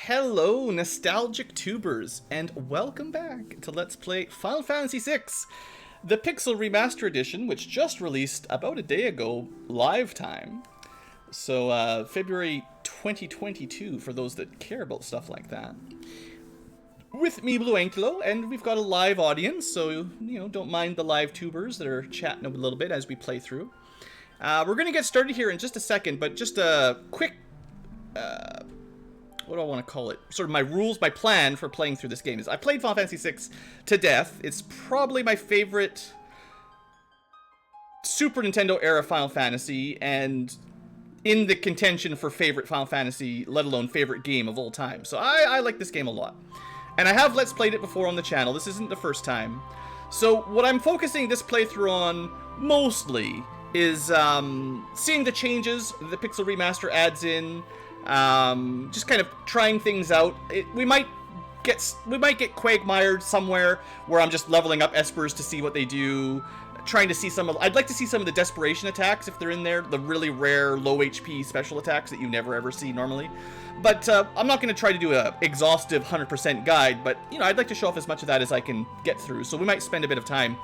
Hello, nostalgic tubers, and welcome back to Let's Play Final Fantasy VI, the Pixel Remaster Edition, which just released about a day ago, live time. So, February 2022, for those that care about stuff like that. With me, BlueAnkylo, and we've got a live audience, so, you know, don't mind the live tubers that are chatting a little bit as we play through. We're going to get started here in just a second, but just a quick... what do I want to call it? Sort of my rules, my plan for playing through this game is I played Final Fantasy VI to death. It's probably my favorite Super Nintendo era Final Fantasy, and in the contention for favorite Final Fantasy, let alone favorite game of all time. So I like this game a lot. And I have Let's Played it before on the channel. This isn't the first time. So what I'm focusing this playthrough on mostly is seeing the changes the Pixel Remaster adds in. Just kind of trying things out. We might get quagmired somewhere where I'm just leveling up espers to see what they do. Trying to see I'd like to see some of the desperation attacks if they're in there, the really rare low HP special attacks that you never ever see normally. But I'm not going to try to do a exhaustive 100% guide, but you know, I'd like to show off as much of that as I can get through. So we might spend a bit of time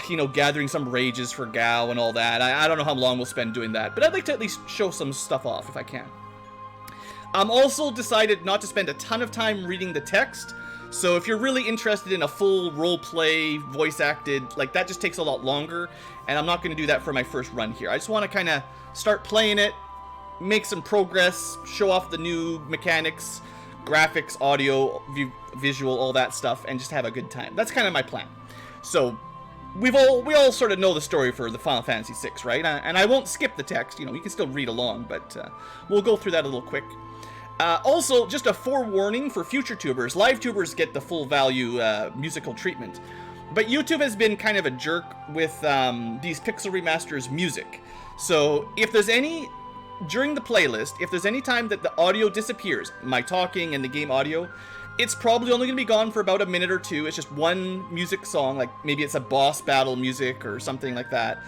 you know, gathering some rages for Gao and all that. I don't know how long we'll spend doing that, but I'd like to at least show some stuff off if I can. I'm also decided not to spend a ton of time reading the text, so if you're really interested in a full role-play, voice-acted, like, that just takes a lot longer, and I'm not going to do that for my first run here. I just want to kind of start playing it, make some progress, show off the new mechanics, graphics, audio, visual, all that stuff, and just have a good time. That's kind of my plan. So, we all sort of know the story for the Final Fantasy VI, right? And I won't skip the text, you know, you can still read along, but we'll go through that a little quick. Also, just a forewarning for future tubers. Live tubers get the full value musical treatment. But YouTube has been kind of a jerk with these Pixel Remasters music. So if there's any, during the playlist, if there's any time that the audio disappears, my talking and the game audio, it's probably only going to be gone for about a minute or two. It's just one music song, like maybe it's a boss battle music or something like that.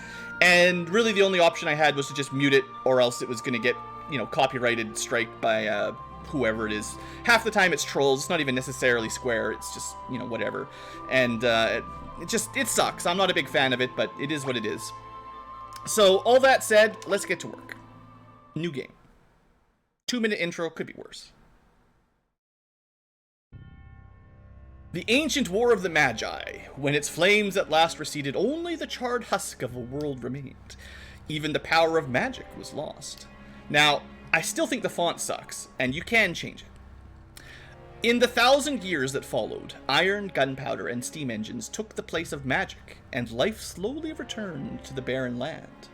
And really the only option I had was to just mute it, or else it was going to get, you know, copyrighted strike by whoever it is. Half the time it's trolls. It's not even necessarily Square. It's just, you know, whatever. And it sucks. I'm not a big fan of it, but it is what it is. So all that said, let's get to work. New game. 2-minute intro, could be worse. The ancient war of the Magi. When its flames at last receded, only the charred husk of a world remained. Even the power of magic was lost. Now, I still think the font sucks, and you can change it. In the 1,000 years that followed, iron, gunpowder, and steam engines took the place of magic, and life slowly returned to the barren land.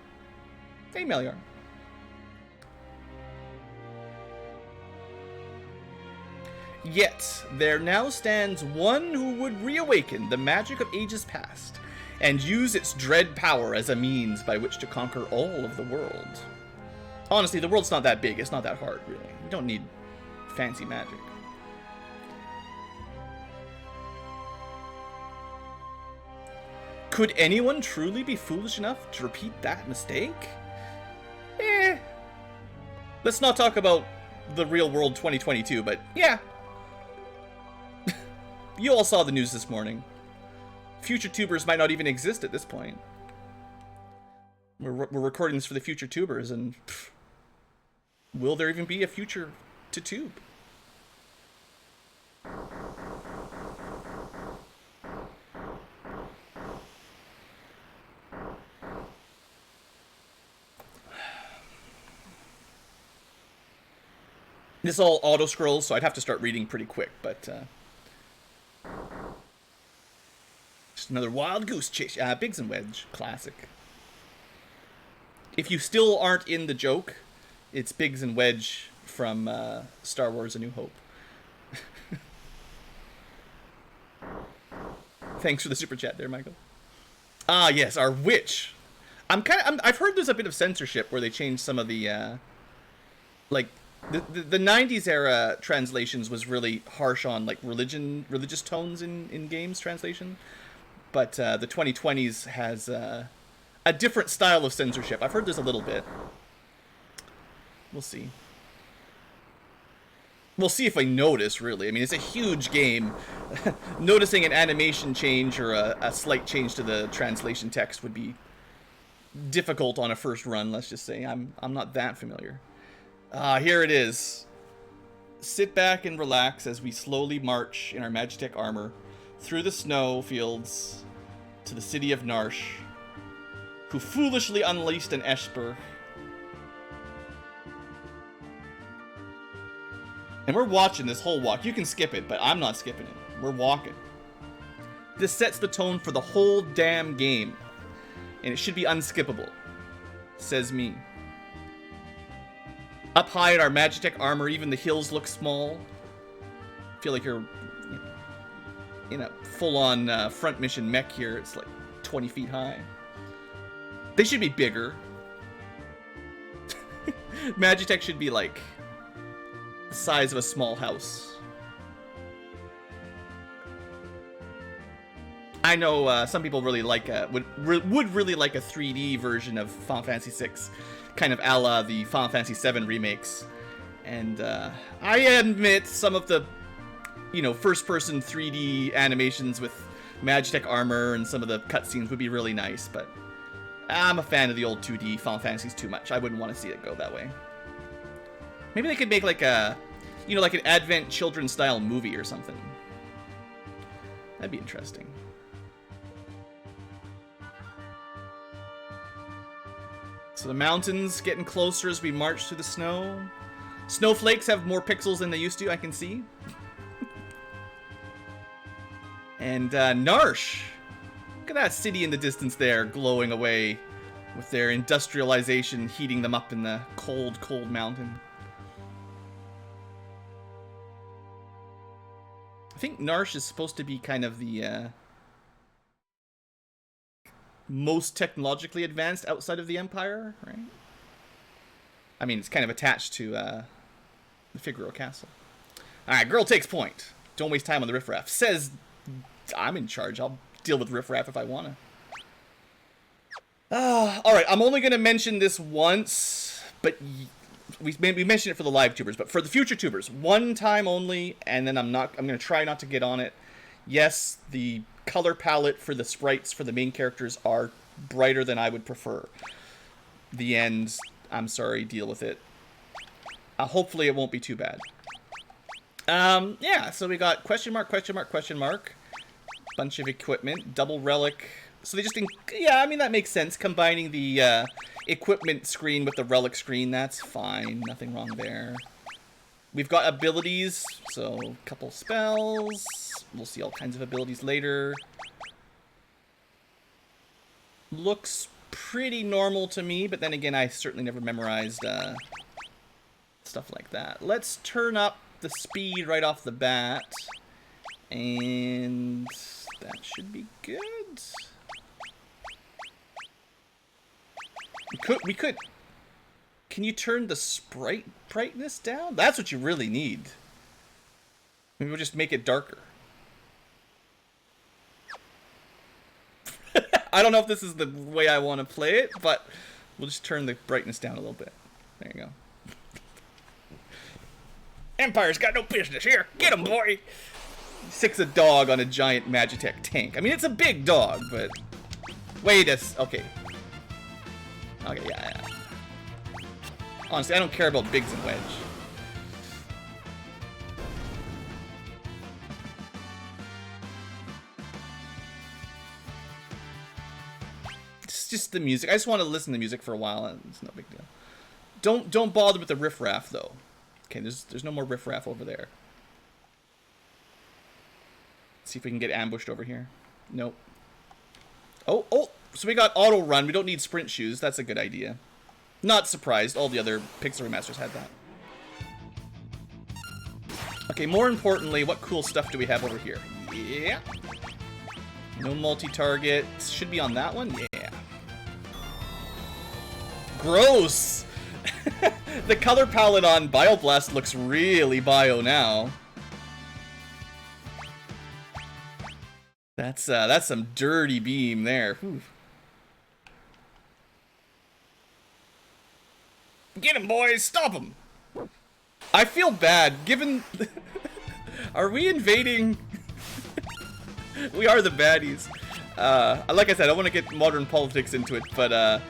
Hey, Melior. Yet, there now stands one who would reawaken the magic of ages past, and use its dread power as a means by which to conquer all of the world. Honestly, the world's not that big. It's not that hard, really. You don't need fancy magic. Could anyone truly be foolish enough to repeat that mistake? Let's not talk about the real world 2022, but yeah. You all saw the news this morning. Future tubers might not even exist at this point. We're recording this for the future tubers, and will there even be a future to tube? This all auto scrolls, so I'd have to start reading pretty quick, but just another wild goose chase. Biggs and Wedge, classic. If you still aren't in the joke, it's Biggs and Wedge from Star Wars: A New Hope. Thanks for the super chat there, Michael. Ah, yes, our witch. I've heard there's a bit of censorship where they changed some of the like the 90s era translations was really harsh on like religious tones in games translation, but the 2020s has a different style of censorship. I've heard there's a little bit. We'll see. We'll see if I notice, really. I mean, it's a huge game. Noticing an animation change or a slight change to the translation text would be difficult on a first run, let's just say. I'm not that familiar. Here it is. Sit back and relax as we slowly march in our Magitek armor through the snow fields to the city of Narshe, who foolishly unleashed an esper. And we're watching this whole walk. You can skip it, but I'm not skipping it. We're walking. This sets the tone for the whole damn game. And it should be unskippable. Says me. Up high in our Magitek armor, even the hills look small. Feel like you're in a full-on front mission mech here. It's like 20 feet high. They should be bigger. Magitek should be like the size of a small house. I know some people really like would really like a 3D version of Final Fantasy VI, kind of a la the Final Fantasy VII remakes. And I admit some of the, you know, first-person 3D animations with Magitek armor and some of the cutscenes would be really nice, but I'm a fan of the old 2D Final Fantasies too much. I wouldn't want to see it go that way. Maybe they could make like a, you know, like an Advent children-style movie or something. That'd be interesting. So the mountains getting closer as we march through the snow. Snowflakes have more pixels than they used to, I can see. And Narshe. Look at that city in the distance there, glowing away with their industrialization heating them up in the cold, cold mountain. I think Narshe is supposed to be kind of the most technologically advanced outside of the Empire, right? I mean, it's kind of attached to the Figaro Castle. Alright, girl takes point. Don't waste time on the riffraff. Says I'm in charge. I'll deal with riffraff if I want to. Alright, I'm only going to mention this once, but we mentioned it for the live tubers, but for the future tubers, one time only, and then I'm going to try not to get on it. Yes, the color palette for the sprites for the main characters are brighter than I would prefer. The end, I'm sorry, deal with it. Hopefully it won't be too bad. Yeah, so we got question mark, question mark, question mark. Bunch of equipment, double relic. So they just, yeah, I mean, that makes sense. Combining the equipment screen with the relic screen, that's fine. Nothing wrong there. We've got abilities, so a couple spells. We'll see all kinds of abilities later. Looks pretty normal to me, but then again, I certainly never memorized stuff like that. Let's turn up the speed right off the bat. And that should be good. We could. Can you turn the sprite brightness down? That's what you really need. Maybe we'll just make it darker. I don't know if this is the way I want to play it, but we'll just turn the brightness down a little bit. There you go. Empire's got no business here. Get him, boy. Six a dog on a giant Magitek tank. I mean, it's a big dog, but wait a okay. Okay, yeah. Honestly, I don't care about Biggs and Wedge. It's just the music. I just want to listen to music for a while, and it's no big deal. Don't bother with the riffraff though. Okay, there's no more riffraff over there. Let's see if we can get ambushed over here. Nope. Oh, so we got auto run. We don't need sprint shoes. That's a good idea. Not surprised. All the other Pixel remasters had that. Okay, more importantly, what cool stuff do we have over here? Yeah. No multi-target. Should be on that one? Yeah. Gross! The color palette on Bioblast looks really bio now. That's some dirty beam there. Whew. Get him, boys! Stop him! I feel bad, given... Are we invading? We are the baddies. Like I said, I want to get modern politics into it, but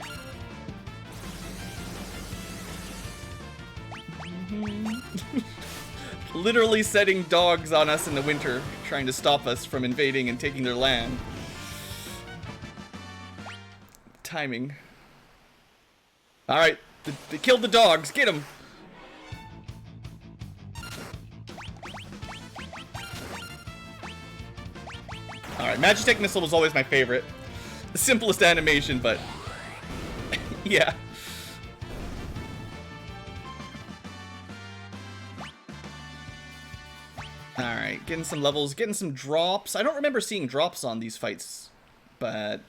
literally setting dogs on us in the winter, trying to stop us from invading and taking their land. Timing. Alright, they killed the dogs, get them! Alright, Magitek missile was always my favorite. The simplest animation, but yeah. Alright, getting some levels, getting some drops. I don't remember seeing drops on these fights, but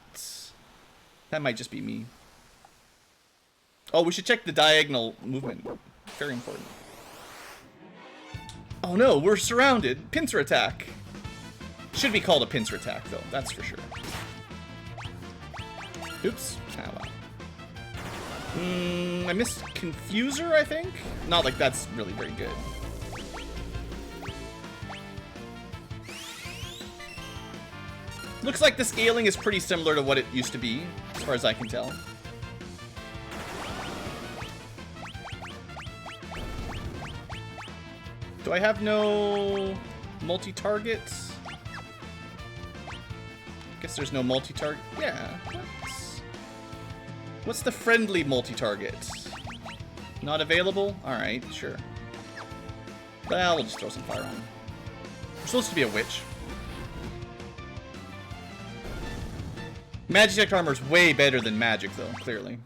that might just be me. Oh, we should check the diagonal movement. Very important. Oh no, we're surrounded. Pincer attack. Should be called a pincer attack, though. That's for sure. Oops. Ah, well. I missed Confuser, I think? Not like that's really very good. Looks like the scaling is pretty similar to what it used to be, as far as I can tell. Do I have no multi-targets? Guess there's no multi-target. Yeah. What's the friendly multi-target? Not available? Alright, sure. Well, we'll just throw some fire on. We're supposed to be a witch. Magitek armor's way better than magic, though, clearly.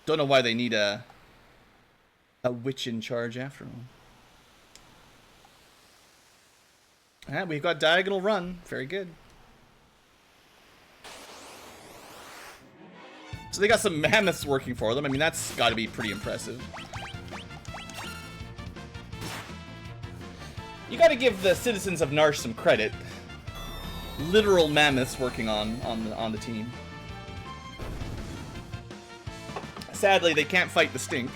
Don't know why they need a witch in charge after all. Alright, we've got diagonal run. Very good. So they got some mammoths working for them. I mean, that's got to be pretty impressive. You got to give the citizens of Narshe some credit. Literal mammoths working on the team. Sadly, they can't fight the stink.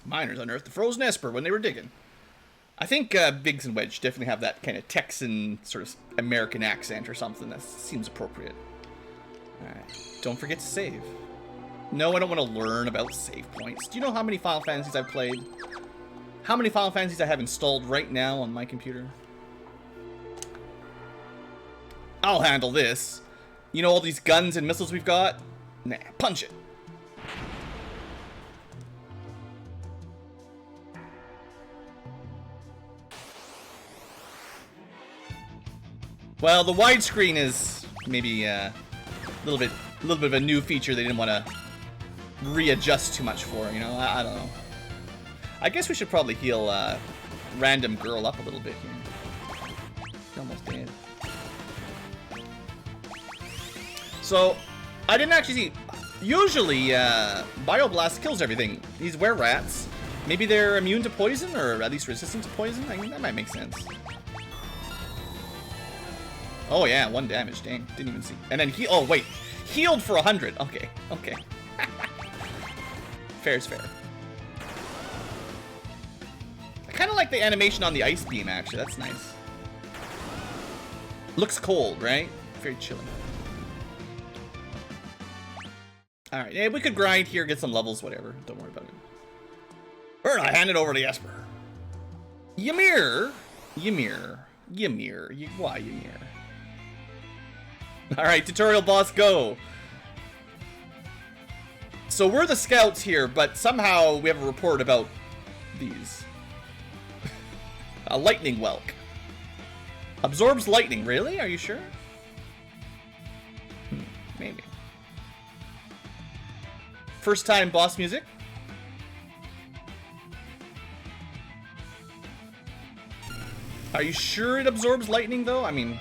Miners unearthed the frozen esper when they were digging. I think Biggs and Wedge definitely have that kind of Texan sort of American accent or something. That seems appropriate. Alright. Don't forget to save. No, I don't want to learn about save points. Do you know how many Final Fantasies I've played? How many Final Fantasies I have installed right now on my computer? I'll handle this. You know all these guns and missiles we've got? Nah, punch it. Well, the widescreen is maybe a little bit of a new feature they didn't want to readjust too much for, you know? I don't know. I guess we should probably heal random girl up a little bit here. She's almost dead. So, I didn't actually see... Usually, Bioblast kills everything. These were-rats. Maybe they're immune to poison, or at least resistant to poison? I mean, that might make sense. Oh yeah, 1 damage, dang. Didn't even see. And then he, oh wait, healed for 100. Okay, okay. Fair's fair. I kind of like the animation on the ice beam, actually. That's nice. Looks cold, right? Very chilling. Alright, yeah, we could grind here, get some levels, whatever. Don't worry about it. Or I hand it over to Esper. Ymir. Why Ymir? Alright, tutorial boss, go! So we're the scouts here, but somehow we have a report about these. A lightning whelk. Absorbs lightning, really? Are you sure? Maybe. First time boss music? Are you sure it absorbs lightning, though? I mean...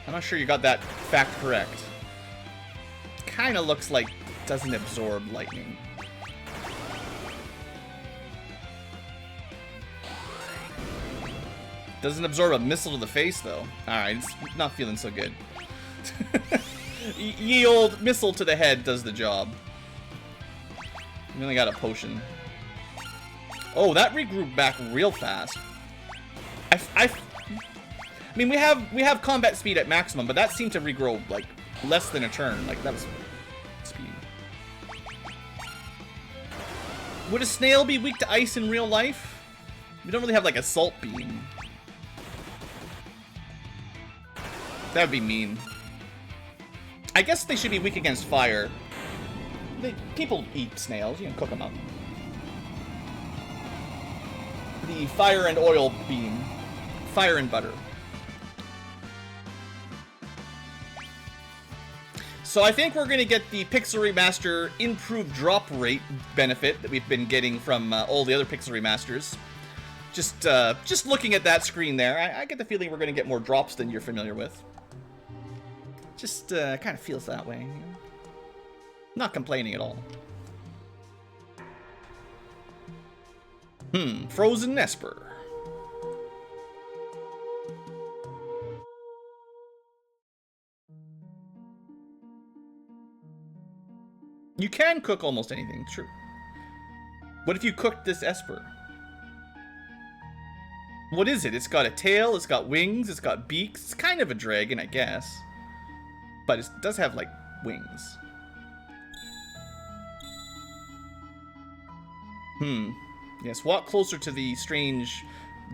I'm not sure you got that fact correct. Kinda looks like it doesn't absorb lightning. Doesn't absorb a missile to the face, though. Alright, it's not feeling so good. Ye old missile to the head does the job. We only got a potion. Oh, that regrouped back real fast. I mean, we have combat speed at maximum, but that seemed to regrow like less than a turn. Like that was speed. Would a snail be weak to ice in real life? We don't really have like a salt beam. That would be mean. I guess they should be weak against fire. People eat snails, you can cook them up. The fire and oil beam. Fire and butter. So I think we're going to get the Pixel Remaster improved drop rate benefit that we've been getting from all the other Pixel Remasters. Just looking at that screen there, I get the feeling we're going to get more drops than you're familiar with. Just kind of feels that way. You know? Not complaining at all. Frozen Esper. You can cook almost anything, true. What if you cooked this Esper? What is it? It's got a tail, it's got wings, it's got beaks. It's kind of a dragon, I guess. But it does have, like, wings. Yes, walk closer to the strange,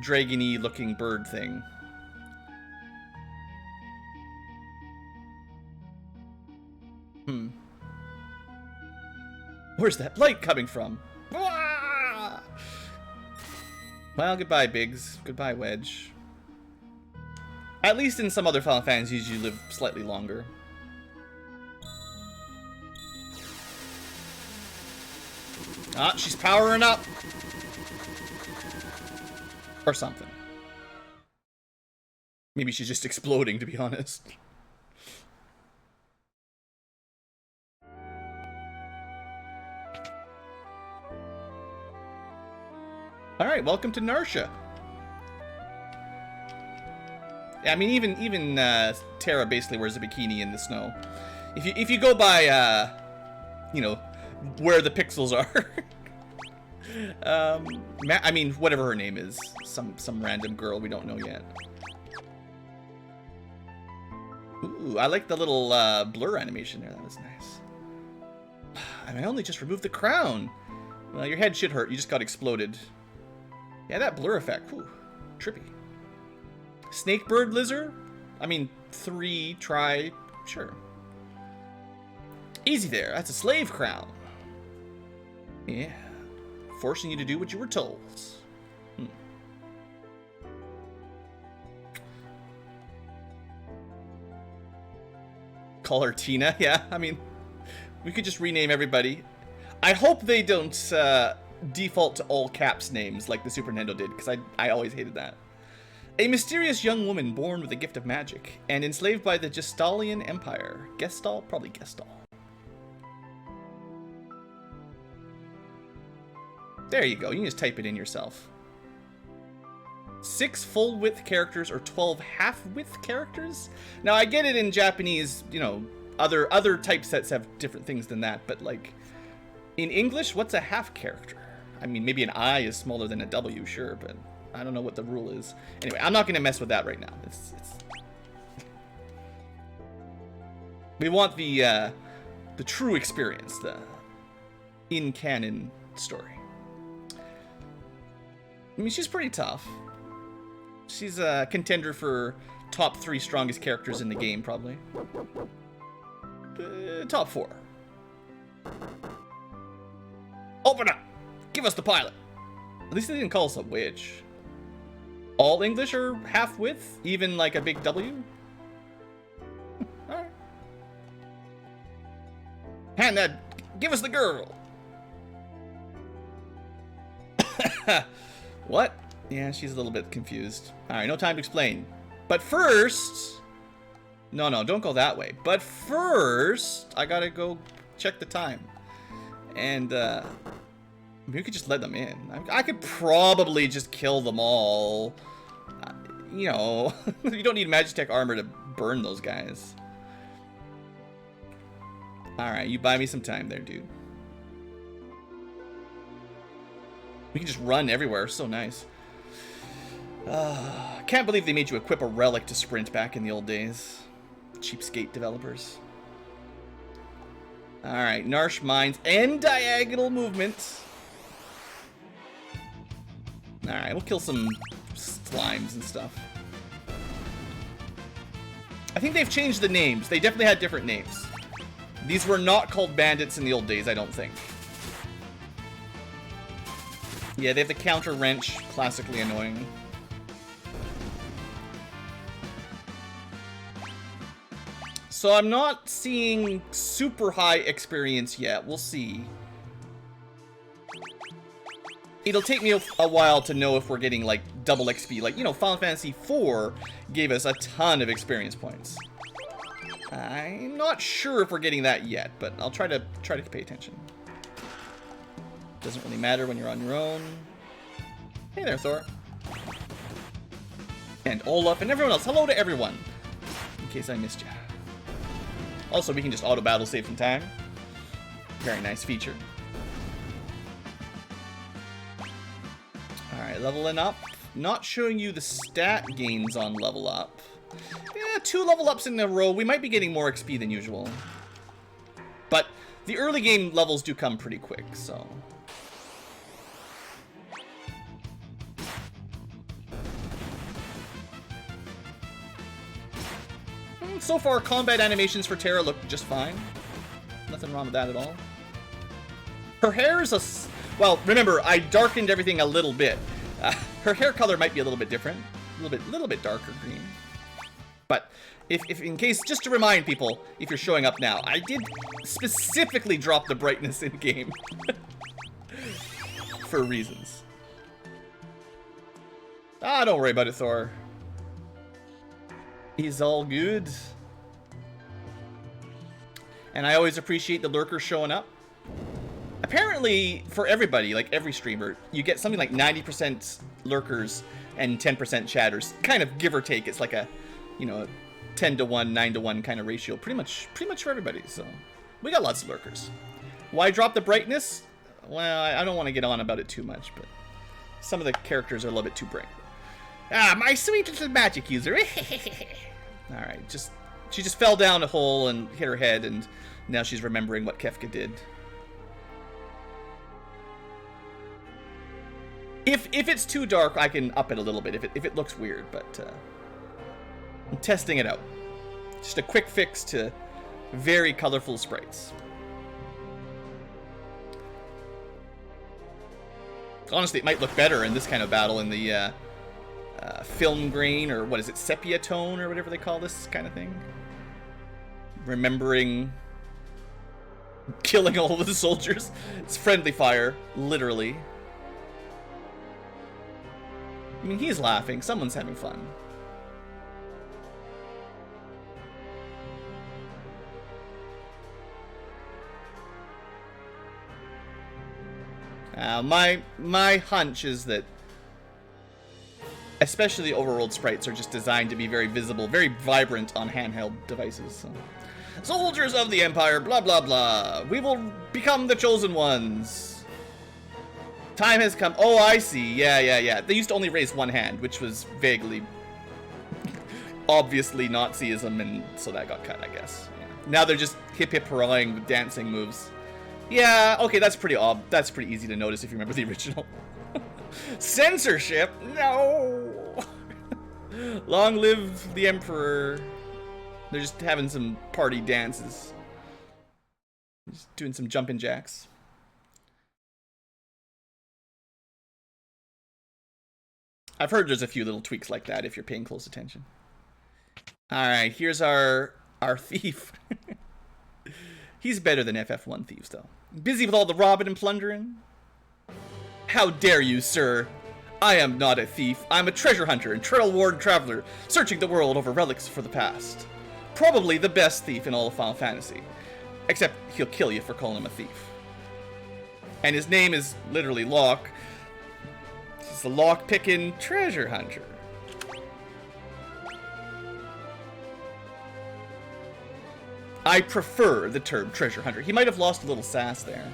dragon-y looking bird thing. Where's that light coming from? Ah! Well, goodbye, Biggs. Goodbye, Wedge. At least in some other Final Fantasies, you live slightly longer. Ah, she's powering up. Or something. Maybe she's just exploding, to be honest. Alright, welcome to Narshe. Yeah, I mean, even Terra basically wears a bikini in the snow. If you go by, you know, where the pixels are. I mean, whatever her name is. Some random girl we don't know yet. Ooh, I like the little blur animation there. That was nice. I only just removed the crown. Well, your head should hurt. You just got exploded. Yeah, that blur effect. Whew, trippy. Snakebird lizard? I mean, 3, try, sure. Easy there. That's a slave crown. Yeah. Forcing you to do what you were told. Call her Tina? Yeah, I mean, we could just rename everybody. I hope they don't default to all caps names like the Super Nintendo did, because I always hated that. A mysterious young woman born with a gift of magic and enslaved by the Gestalian Empire. Gestal? Probably Gestal. There you go. You can just type it in yourself. 6 full-width characters or 12 half-width characters? Now, I get it in Japanese, you know, other typesets have different things than that, but, like, in English, what's a half character? I mean, maybe an I is smaller than a W, sure, but I don't know what the rule is. Anyway, I'm not going to mess with that right now. We want the true experience, the in-canon story. I mean, she's pretty tough. She's a contender for top 3 strongest characters in the game, probably. Top 4. Open up! Give us the pilot! At least they didn't call us a witch. All English are half width? Even like a big W? Alright. Hand that! Give us the girl! What? Yeah, she's a little bit confused. Alright, no time to explain. But first... No, don't go that way. But first, I gotta go check the time. And, we could just let them in. I could probably just kill them all. You know, you don't need Magitek armor to burn those guys. Alright, you buy me some time there, dude. We can just run everywhere. So nice. Can't believe they made you equip a relic to sprint back in the old days. Cheapskate developers. Alright, Narshe mines and diagonal movement. Alright, we'll kill some slimes and stuff. I think they've changed the names. They definitely had different names. These were not called bandits in the old days, I don't think. Yeah, they have the counter wrench, classically annoying. So I'm not seeing super high experience yet. We'll see. It'll take me a while to know if we're getting, like, double XP. Like, you know, Final Fantasy IV gave us a ton of experience points. I'm not sure if we're getting that yet, but I'll try to pay attention. Doesn't really matter when you're on your own. Hey there, Thor. And Olaf and everyone else. Hello to everyone. In case I missed you. Also, we can just auto-battle, save some time. Very nice feature. Alright, leveling up. Not showing you the stat gains on level up. Yeah, 2 level ups in a row. We might be getting more XP than usual. But the early game levels do come pretty quick, so... So far, combat animations for Terra look just fine. Nothing wrong with that at all. Her hair is a... Well, remember, I darkened everything a little bit. Her hair color might be a little bit different. A little bit darker green. But, if in case, just to remind people, if you're showing up now, I did specifically drop the brightness in-game. For reasons. Ah, don't worry about it, Thor. He's all good. And I always appreciate the lurkers showing up. Apparently, for everybody, like every streamer, you get something like 90% lurkers and 10% chatters. Kind of give or take. It's like a, you know, 10 to 1, 9 to 1 kind of ratio. Pretty much for everybody. So we got lots of lurkers. Why drop the brightness? Well, I don't want to get on about it too much, but some of the characters are a little bit too bright. Ah, my sweet little magic user. Alright, she just fell down a hole and hit her head, and now she's remembering what Kefka did. If it's too dark, I can up it a little bit if it looks weird, but I'm testing it out. Just a quick fix to very colorful sprites. Honestly, it might look better in this kind of battle in the film grain, or what is it, sepia tone, or whatever they call this kind of thing. Remembering killing all of the soldiers. It's friendly fire, literally. I mean, he's laughing. Someone's having fun. My hunch is that especially the overworld sprites are just designed to be very visible, very vibrant on handheld devices. So. Soldiers of the Empire, blah blah blah. We will become the chosen ones. Time has come. Oh, I see. Yeah. They used to only raise one hand, which was vaguely, obviously Nazism, and so that got cut, I guess. Yeah. Now they're just hip hip hurrahing with dancing moves. Yeah, okay, that's pretty easy to notice if you remember the original. Censorship? No! Long live the Emperor. They're just having some party dances. Just doing some jumping jacks. I've heard there's a few little tweaks like that if you're paying close attention. Alright, here's our thief. He's better than FF1 thieves, though. Busy with all the robbing and plundering? How dare you, sir? I am not a thief. I'm a treasure hunter and trail-worn traveler, searching the world over relics for the past. Probably the best thief in all of Final Fantasy. Except he'll kill you for calling him a thief. And his name is literally Locke. He's a lock-picking treasure hunter. I prefer the term treasure hunter. He might have lost a little sass there.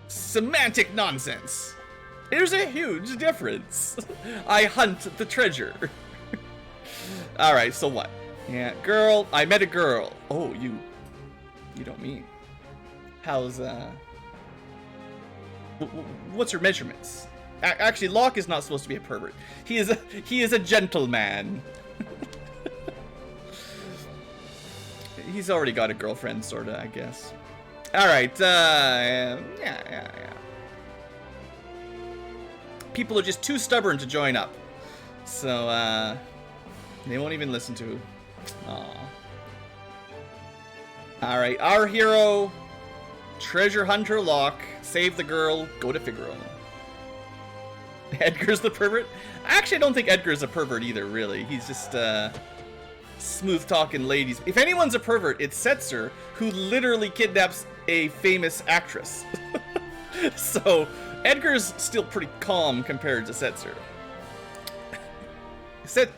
Semantic nonsense. There's a huge difference. I hunt the treasure. Alright, so what? Yeah, girl. I met a girl. Oh, you don't mean. How's, what's her measurements? Actually, Locke is not supposed to be a pervert. He is a gentleman. He's already got a girlfriend, sorta, I guess. Alright, yeah. People are just too stubborn to join up. So, they won't even listen to. Aww. Alright, our hero, treasure hunter Locke, save the girl, go to Figaro. Edgar's the pervert? Actually, I don't think Edgar's a pervert either, really. He's just, smooth-talking ladies. If anyone's a pervert, it's Setzer, who literally kidnaps a famous actress. So, Edgar's still pretty calm compared to Setzer.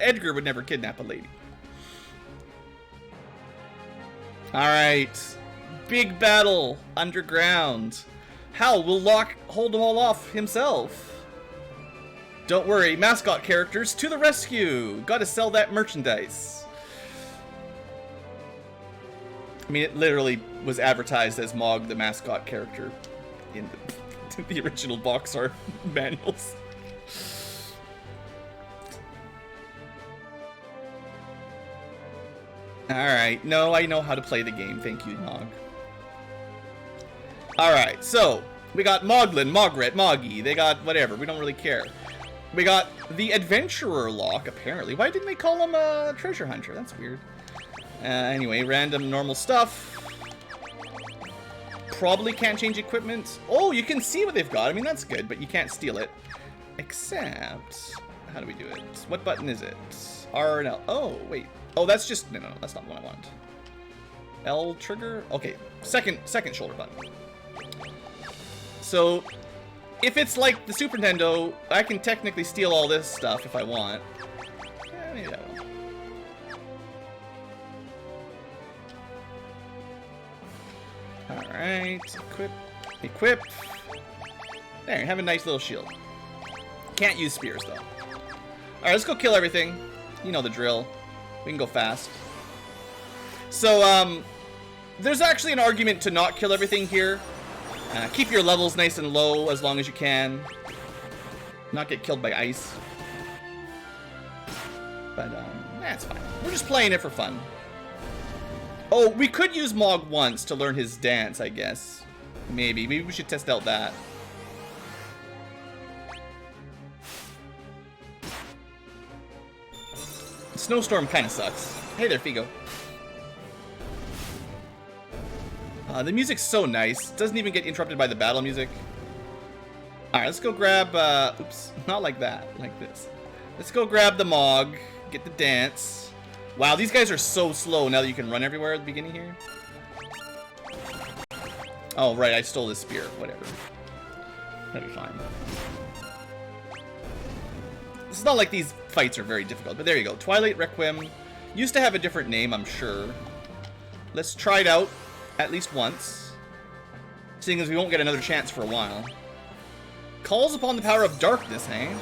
Edgar would never kidnap a lady. Alright. Big battle underground. How will Locke hold them all off himself? Don't worry, mascot characters to the rescue! Gotta sell that merchandise. I mean, it literally was advertised as Mog, the mascot character, in the original box art manuals. Alright, no, I know how to play the game. Thank you, Mog. Alright, so, we got Moglin, Mogret, Moggy. They got whatever, we don't really care. We got the adventurer Locke, apparently. Why didn't they call him a treasure hunter? That's weird. Anyway, random normal stuff. Probably can't change equipment. Oh, you can see what they've got. I mean, that's good, but you can't steal it. Except, how do we do it? What button is it? R and L. Oh, wait. Oh, that's just, no, that's not the one I want. L trigger? Okay, second shoulder button. So, if it's like the Super Nintendo, I can technically steal all this stuff if I want. Maybe that one. Alright, equip. There, have a nice little shield. Can't use spears, though. Alright, let's go kill everything. You know the drill. We can go fast. So, there's actually an argument to not kill everything here. Keep your levels nice and low as long as you can. Not get killed by ice. But, that's fine. We're just playing it for fun. Oh, we could use Mog once to learn his dance, I guess. Maybe we should test out that. Snowstorm kind of sucks. Hey there, Figo. The music's so nice. It doesn't even get interrupted by the battle music. Alright, let's go grab, oops, not like that, like this. Let's go grab the Mog, get the dance. Wow, these guys are so slow now that you can run everywhere at the beginning here. Oh, right, I stole his spear, whatever. That'll be fine. It's not like these fights are very difficult, but there you go. Twilight Requiem. Used to have a different name, I'm sure. Let's try it out at least once. Seeing as we won't get another chance for a while. Calls upon the power of darkness, eh?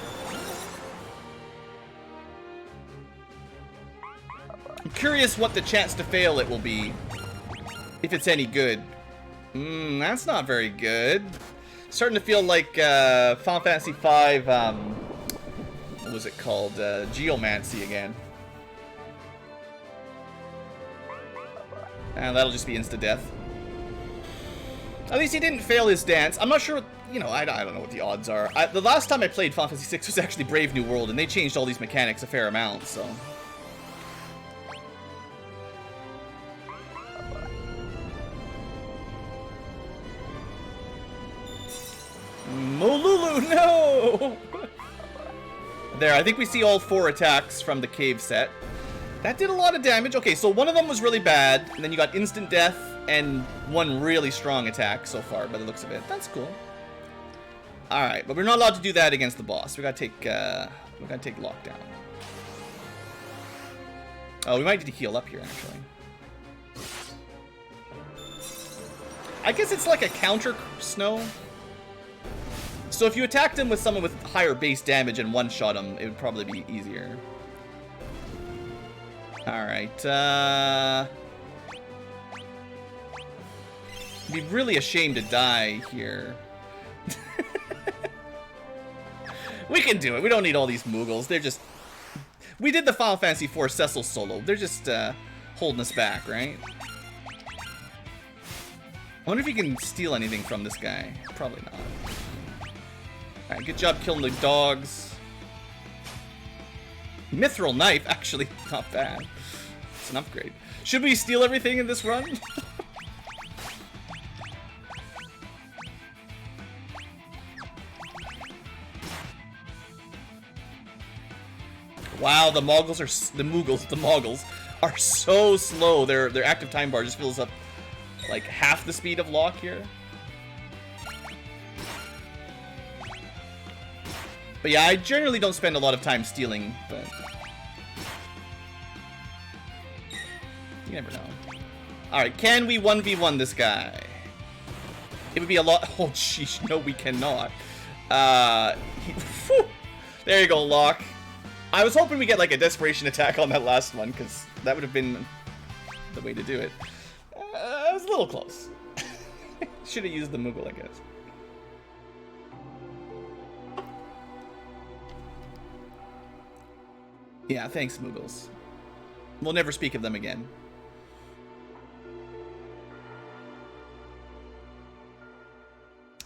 I'm curious what the chance to fail it will be. If it's any good. That's not very good. Starting to feel like Final Fantasy V, what was it called? Geomancy again. And that'll just be insta-death. At least he didn't fail his dance. I'm not sure, you know, I don't know what the odds are. The last time I played Final Fantasy VI was actually Brave New World, and they changed all these mechanics a fair amount, so... Molulu, no! There, I think we see all 4 attacks from the cave set. That did a lot of damage. Okay, so one of them was really bad, and then you got instant death and one really strong attack so far, by the looks of it. That's cool. Alright, but we're not allowed to do that against the boss. We gotta take Locke down. Oh, we might need to heal up here, actually. I guess it's like a counter snow. So if you attacked him with someone with higher base damage and one-shot him, it would probably be easier. Alright, be really ashamed to die here. We can do it. We don't need all these Moogles. They're just... We did the Final Fantasy IV Cecil solo. They're just holding us back, right? I wonder if you can steal anything from this guy. Probably not. Alright, good job killing the dogs. Mithril knife, actually, not bad. It's an upgrade. Should we steal everything in this run? Wow, the Moogles are so slow. Their active time bar just fills up like half the speed of Locke here. But yeah, I generally don't spend a lot of time stealing, but you never know. Alright, can we 1v1 this guy? It would be a lot. Oh, sheesh. No, we cannot. There you go, Locke. I was hoping we get like a desperation attack on that last one, because that would have been the way to do it. It was a little close. Should have used the Moogle, I guess. Yeah, thanks, Moogles. We'll never speak of them again.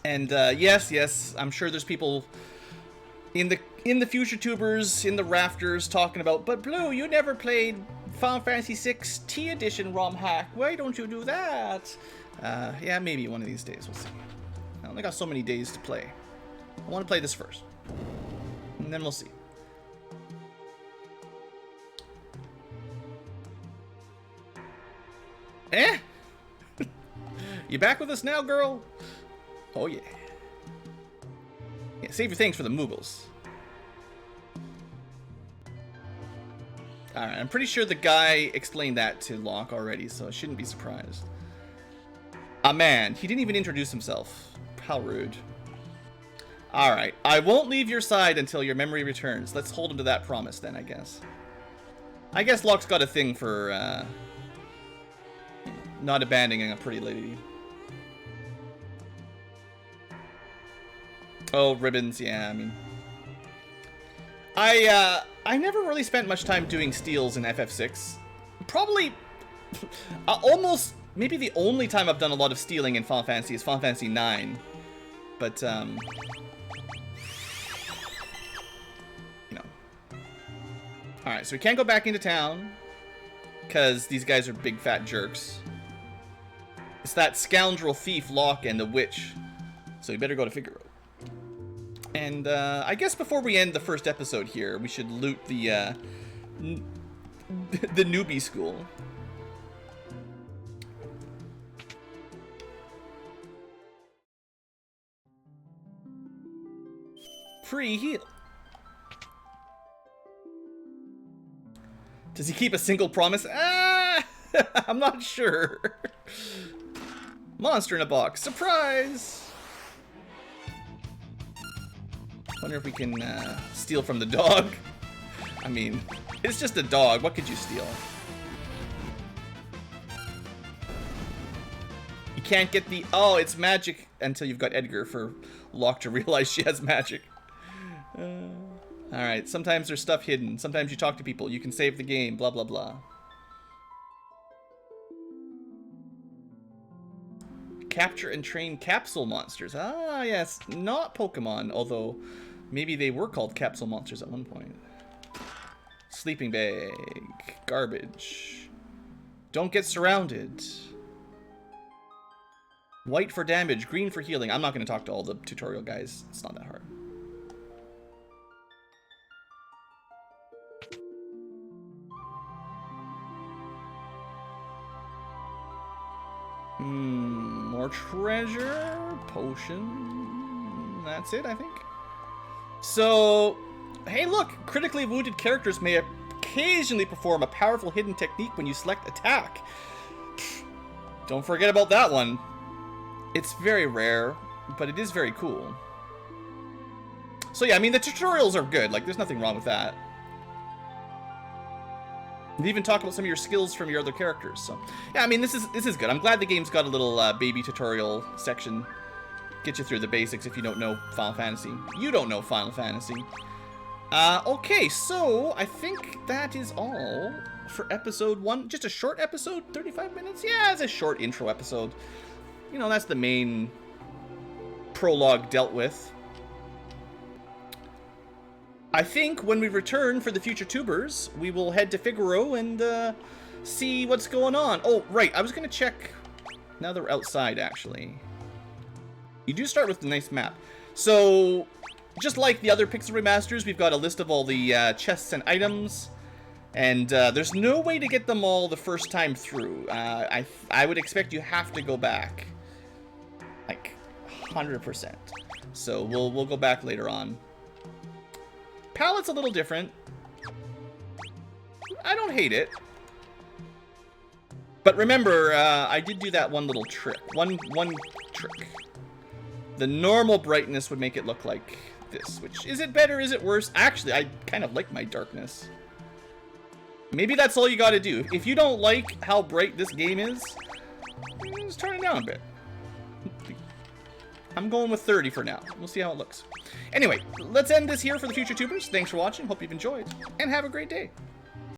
And yes, I'm sure there's people in the future tubers in the rafters talking about, but Blue, you never played Final Fantasy VI T Edition ROM hack. Why don't you do that? Yeah, maybe one of these days. We'll see. I only got so many days to play. I want to play this first, and then we'll see. Eh? You back with us now, girl? Oh yeah. Yeah, save your things for the Moogles. Alright, I'm pretty sure the guy explained that to Locke already, so I shouldn't be surprised. Ah man, he didn't even introduce himself. How rude. Alright, I won't leave your side until your memory returns. Let's hold him to that promise then, I guess. I guess Locke's got a thing for, not abandoning a pretty lady. Oh, ribbons, yeah, I mean... I never really spent much time doing steals in FF6. Probably... almost... Maybe the only time I've done a lot of stealing in Final Fantasy is Final Fantasy IX. But, you know. Alright, so we can't go back into town. Because these guys are big fat jerks. It's that scoundrel thief Locke and the witch. So you better go to Figaro. And I guess before we end the first episode here, we should loot the newbie school. Free heal. Does he keep a single promise? Ah! I'm not sure. Monster in a box. Surprise! Wonder if we can steal from the dog. I mean, it's just a dog. What could you steal? You can't get the... Oh, it's magic until you've got Edgar for Locke to realize she has magic. Alright, sometimes there's stuff hidden. Sometimes you talk to people. You can save the game. Blah, blah, blah. Capture and train capsule monsters. Ah, yes. Not Pokemon, although maybe they were called capsule monsters at one point. Sleeping bag. Garbage. Don't get surrounded. White for damage, green for healing. I'm not going to talk to all the tutorial guys. It's not that hard. More treasure, potion, that's it, I think. So, hey look, critically wounded characters may occasionally perform a powerful hidden technique when you select attack. Don't forget about that one. It's very rare, but it is very cool. So yeah, I mean, the tutorials are good. Like, there's nothing wrong with that. And even talk about some of your skills from your other characters. So yeah, I mean, this is good. I'm glad the game's got a little baby tutorial section. Get you through the basics if you don't know Final Fantasy. You don't know Final Fantasy. Okay, so I think that is all for episode 1. Just a short episode, 35 minutes? Yeah, it's a short intro episode. You know, that's the main prologue dealt with. I think when we return for the future tubers, we will head to Figaro and see what's going on. Oh, right, I was going to check. Now that we're outside, actually. You do start with a nice map. So, just like the other Pixel remasters, we've got a list of all the chests and items. And there's no way to get them all the first time through. I would expect you have to go back. Like, 100%. So, we'll go back later on. Palette's a little different. I don't hate it. But remember, I did do that one little trick. One trick. The normal brightness would make it look like this. Which, is it better? Is it worse? Actually, I kind of like my darkness. Maybe that's all you gotta do. If you don't like how bright this game is, just turn it down a bit. I'm going with 30 for now. We'll see how it looks. Anyway, let's end this here for the future tubers. Thanks for watching. Hope you've enjoyed. And have a great day.